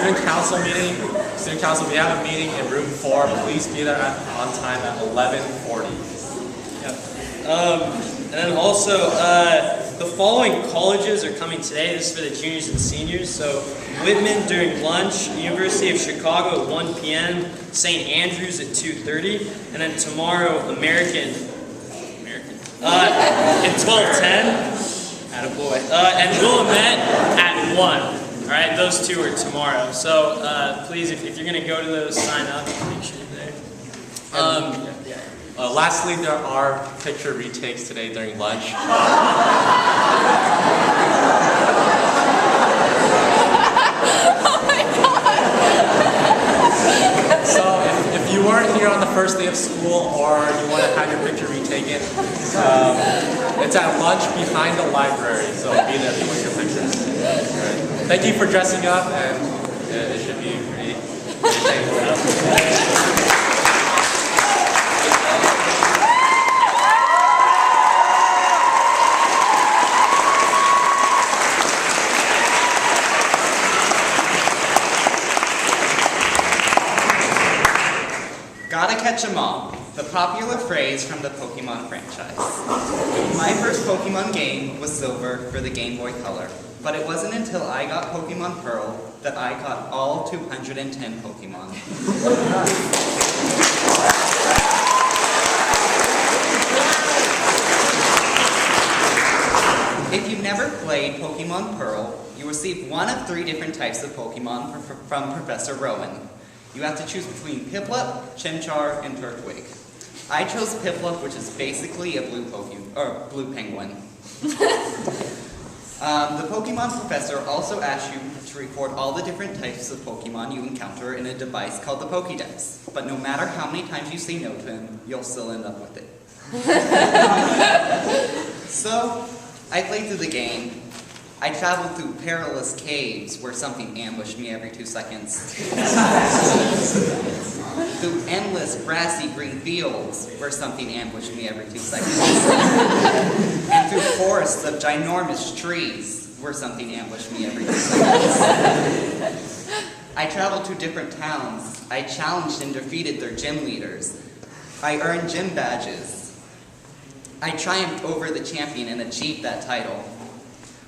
student council meeting. Student council, we have a meeting in room 4. Please be there on time at 11:40. And then also, the following colleges are coming today. This is for the juniors and seniors. So, Whitman during lunch, University of Chicago at 1 p.m., St. Andrews at 2:30, and then tomorrow, American at 12:10. Attaboy. And Willamette at 1. All right, those two are tomorrow. So please, if you're going to go to those, sign up. Make sure you're there. Lastly, there are picture retakes today during lunch. So if you weren't here on the first day of school or you want to have your picture retaken, it's at lunch behind the library. So be there to take your pictures. Right. Thank you for dressing up, and it should be pretty Gotta catch 'em all, the popular phrase from the Pokemon franchise. My first Pokemon game was Silver for the Game Boy Color, but it wasn't until I got Pokemon Pearl that I caught all 210 Pokemon. If you've never played Pokemon Pearl, you receive one of 3 different types of Pokemon from Professor Rowan. You have to choose between Piplup, Chimchar, and Turtwig. I chose Piplup, which is basically a blue penguin. The Pokemon Professor also asks you to record all the different types of Pokemon you encounter in a device called the Pokédex. But no matter how many times you say no to him, you'll still end up with it. So, I played through the game. I traveled through perilous caves where something ambushed me every 2 seconds. Through endless grassy green fields where something ambushed me every 2 seconds. And through forests of ginormous trees where something ambushed me every 2 seconds. I traveled to different towns. I challenged and defeated their gym leaders. I earned gym badges. I triumphed over the champion and achieved that title.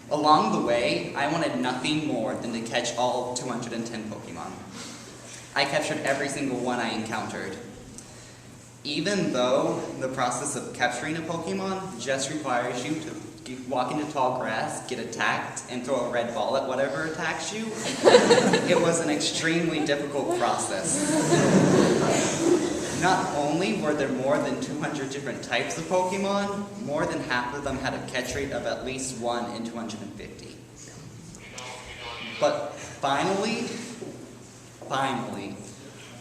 Along the way, I wanted nothing more than to catch all 210 Pokemon. I captured every single one I encountered. Even though the process of capturing a Pokemon just requires you to walk into tall grass, get attacked, and throw a red ball at whatever attacks you, it was an extremely difficult process. Not only were there more than 200 different types of Pokemon, more than half of them had a catch rate of at least 1 in 250. But finally,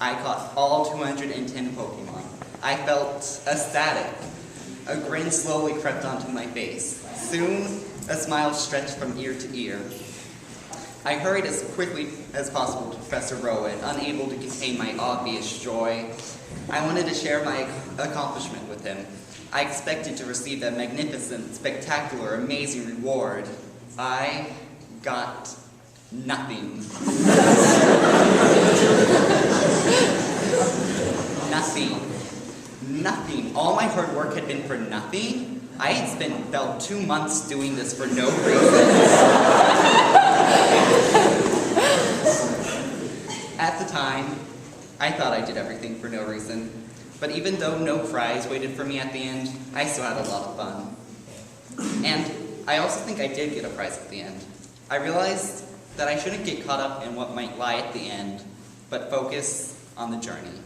I caught all 210 Pokemon. I felt ecstatic. A grin slowly crept onto my face. Soon, a smile stretched from ear to ear. I hurried as quickly as possible to Professor Rowan, unable to contain my obvious joy. I wanted to share my accomplishment with him. I expected to receive a magnificent, spectacular, amazing reward. I got nothing. Nothing. All my hard work had been for nothing. I had spent about 2 months doing this for no reason. At the time, I thought I did everything for no reason. But even though no prize waited for me at the end, I still had a lot of fun. And I also think I did get a prize at the end. I realized that I shouldn't get caught up in what might lie at the end, but focus on the journey.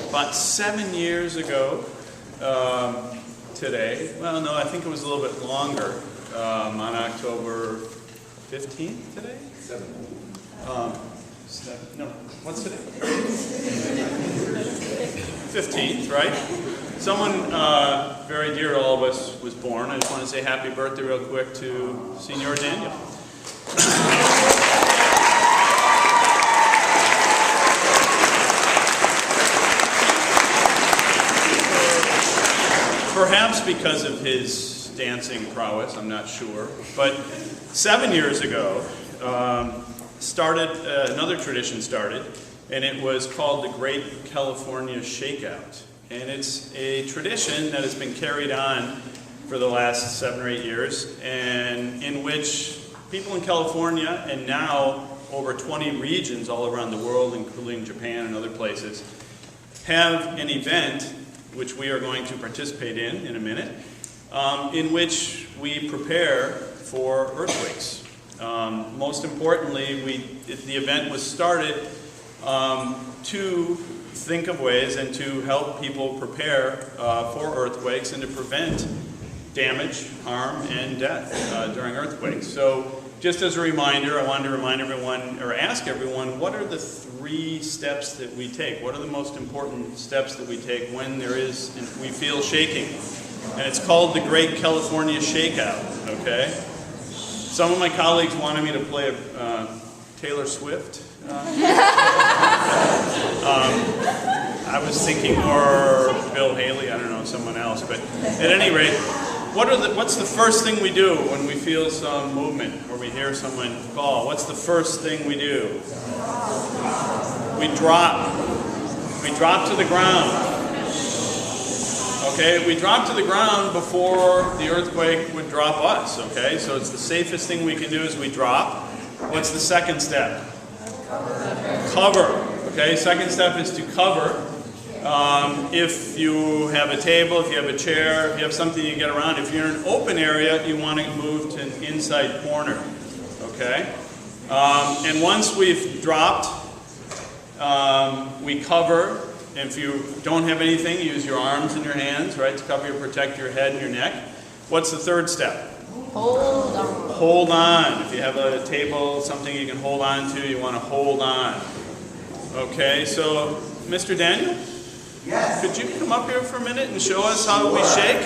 About 7 years ago today, well, no, I think it was a little bit longer, on October 15th today? 7th. No, what's today? 15th, right? Someone very dear to all of us was born. I just want to say happy birthday real quick to Senior Daniel. Perhaps because of his dancing prowess, I'm not sure. But 7 years ago, another tradition started, and it was called the Great California Shakeout. And it's a tradition that has been carried on for the last 7 or 8 years, and in which people in California, and now over 20 regions all around the world, including Japan and other places, have an event which we are going to participate in a minute, in which we prepare for earthquakes. Most importantly, the event was started to think of ways and to help people prepare for earthquakes and to prevent damage, harm, and death during earthquakes. So just as a reminder, I wanted to remind everyone, or ask everyone, what are the 3 steps that we take? What are the most important steps that we take when we feel shaking? And it's called the Great California Shakeout, okay? Some of my colleagues wanted me to play Taylor Swift. I was thinking more Bill Haley, I don't know, someone else. But at any rate, what's the first thing we do when we feel some movement or we hear someone fall? What's the first thing we do? We drop. We drop to the ground. Okay, we drop to the ground before the earthquake would drop us, okay? So it's the safest thing we can do is we drop. What's the second step? Cover. Okay, second step is to cover. If you have a table, if you have a chair, if you have something you get around, if you're in an open area, you want to move to an inside corner, okay? And once we've dropped, we cover. If you don't have anything, use your arms and your hands, right, to cover or protect your head and your neck. What's the third step? Hold on. Hold on. If you have a table, something you can hold on to, you want to hold on. Okay, so Mr. Daniel? Yes. Could you come up here for a minute and show us how we shake?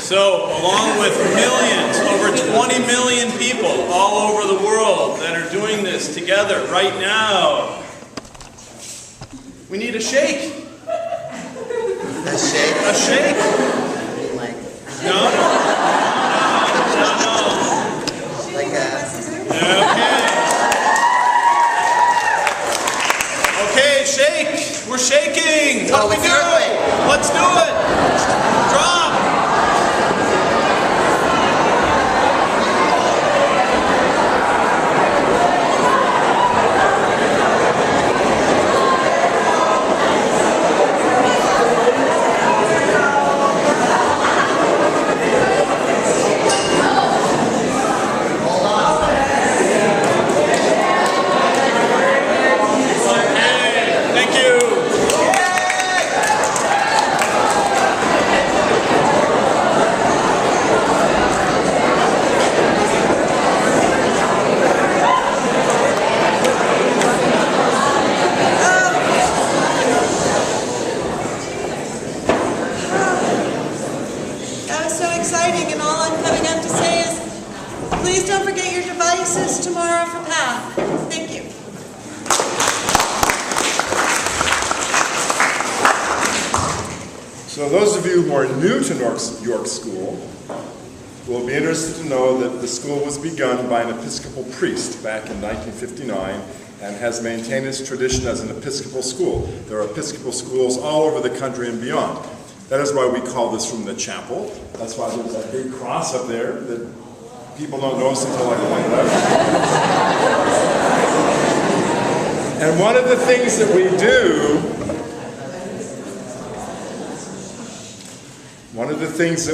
So, along with millions, over 20 million people all over the world that are doing this together right now, we need a shake. A shake? A shake. Like, No? No. like a... Okay. Okay, shake. We're shaking. What do we do? Let's do it. Drop. Thank you. That was so exciting, and all I'm coming up to say is, please don't forget your devices tomorrow for PATH. Thank you. So those of you who are new to York School will be interested to know that the school was begun by an Episcopal priest back in 1959 and has maintained its tradition as an Episcopal school. There are Episcopal schools all over the country and beyond. That is why we call this room the chapel. That's why there's that big cross up there that people don't notice until I point it out. And one of the things that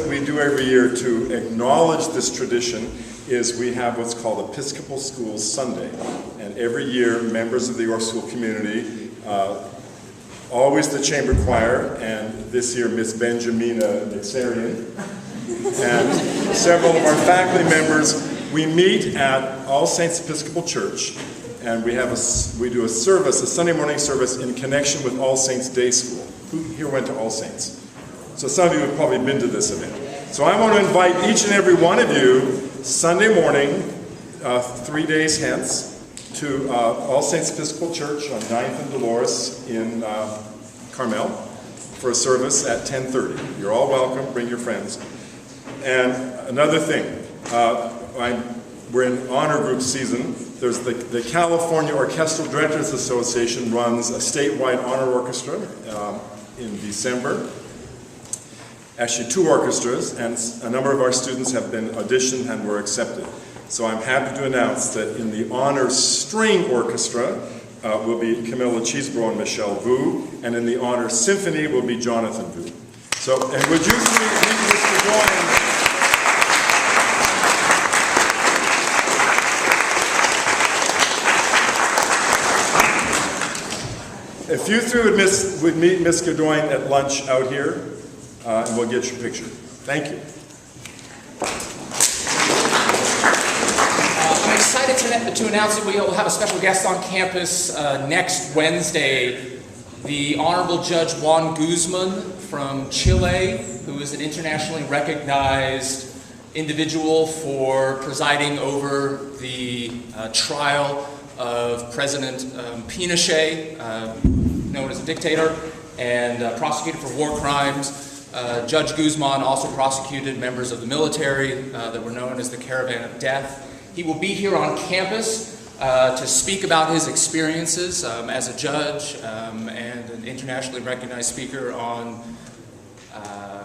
we do every year to acknowledge this tradition is we have what's called Episcopal Schools Sunday. And every year, members of the York School community, always the chamber choir, and this year Miss Benjamina Nixarian, and several of our faculty members, we meet at All Saints Episcopal Church, and we do a service, a Sunday morning service in connection with All Saints Day School. Who here went to All Saints? So some of you have probably been to this event. So I want to invite each and every one of you Sunday morning, 3 days hence, to All Saints Episcopal Church on 9th and Dolores in Carmel for a service at 10:30. You're all welcome. Bring your friends. And another thing, we're in honor group season. There's the California Orchestral Directors Association runs a statewide honor orchestra in December. Actually, 2 orchestras, and a number of our students have been auditioned and were accepted. So I'm happy to announce that in the honor string orchestra will be Camilla Cheesebro and Michelle Vu, and in the honor symphony will be Jonathan Vu. So, and would you please meet Mr. Doyen? If you three would meet Ms. Godoyne at lunch out here, and we'll get your picture. Thank you. I'm excited to announce that we will have a special guest on campus next Wednesday, the Honorable Judge Juan Guzman from Chile, who is an internationally recognized individual for presiding over the trial of President Pinochet, known as a dictator, and prosecuted for war crimes. Judge Guzman also prosecuted members of the military that were known as the Caravan of Death. He will be here on campus to speak about his experiences as a judge and an internationally recognized speaker on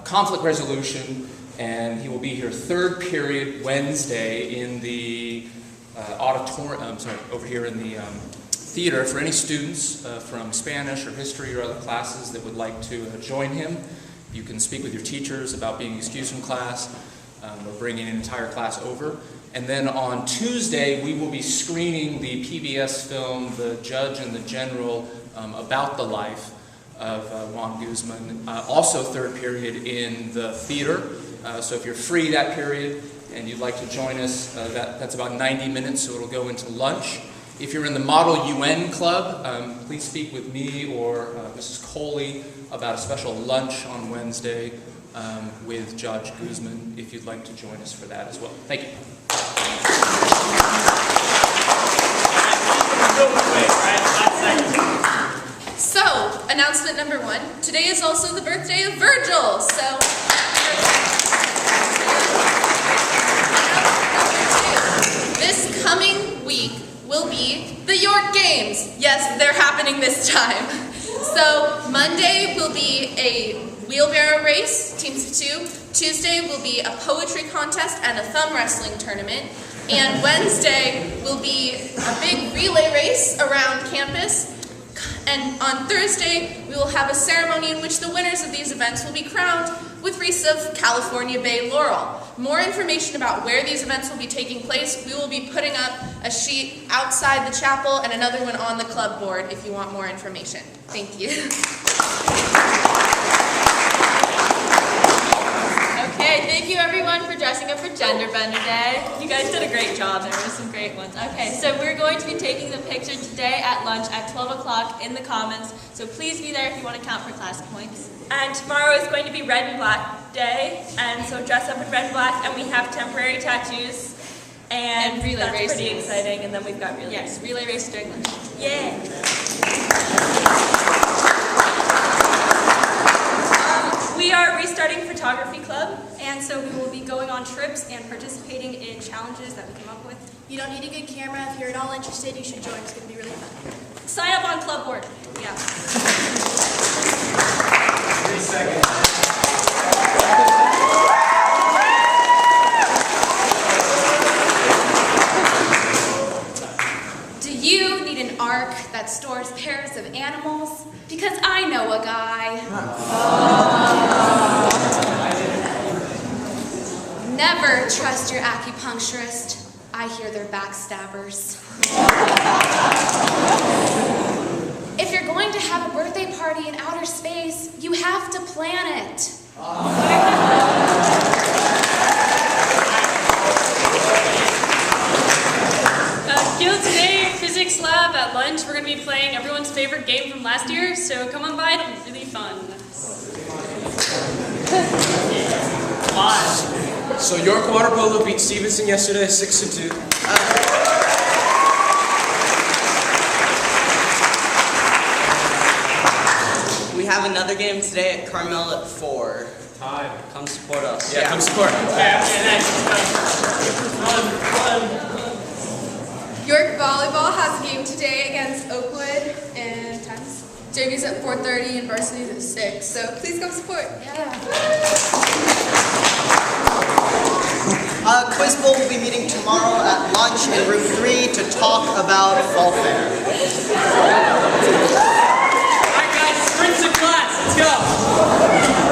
conflict resolution, and he will be here 3rd period Wednesday in the auditorium, over here in the theater for any students from Spanish or history or other classes that would like to join him. You can speak with your teachers about being excused from class or bringing an entire class over. And then on Tuesday, we will be screening the PBS film, The Judge and the General, about the life of Juan Guzman. Also 3rd period in the theater. So if you're free that period and you'd like to join us, that's about 90 minutes, so it'll go into lunch. If you're in the Model UN Club, please speak with me or Mrs. Coley about a special lunch on Wednesday with Judge Guzman, if you'd like to join us for that as well. Thank you. So, announcement number 1. Today is also the birthday of Virgil, so... This coming week will be the York Games. Yes, they're happening this time. So Monday will be a wheelbarrow race, teams of 2. Tuesday will be a poetry contest and a thumb wrestling tournament. And Wednesday will be a big relay race around campus. And on Thursday, we will have a ceremony in which the winners of these events will be crowned with wreaths of California Bay laurel. More information about where these events will be taking place, we will be putting up a sheet outside the chapel and another one on the club board if you want more information. Thank you. Okay, thank you everyone for dressing up for Gender Bender Day. You guys did a great job. There were some great ones. Okay, so we're going to be taking the picture today at lunch at 12 o'clock in the Commons. So please be there if you want to count for class points. And tomorrow is going to be Red and Black Day, and so dress up in red and black, and we have temporary tattoos. And relay that's races. Pretty exciting, and then we've got relay Yes, relay race during lunch. Yeah. We are restarting Photography Club, and so we will be going on trips and participating in challenges that we come up with. You don't need a good camera. If you're at all interested, you should join. It's going to be really fun. Sign up on Club Board. Yeah. 3 seconds. Do you need an ark that stores pairs of animals? Because I know a guy. Never trust your acupuncturist. I hear they're backstabbers. If you're going to have a birthday party in outer space, you have to plan it. Guild today, physics lab at lunch, we're going to be playing everyone's favorite game from last year, so come on by, it'll be really fun. So York Water Polo beat Stevenson yesterday 6-2. We have another game today at Carmel at 4. Time. Come support us. Yeah, come support. York Volleyball has a game today against Oakwood, and times JV's at 4:30 and varsity's at 6. So please come support. Quiz Bowl will be meeting tomorrow at lunch in room 3 to talk about fall fair. All right, guys, sprint to class. Let's go.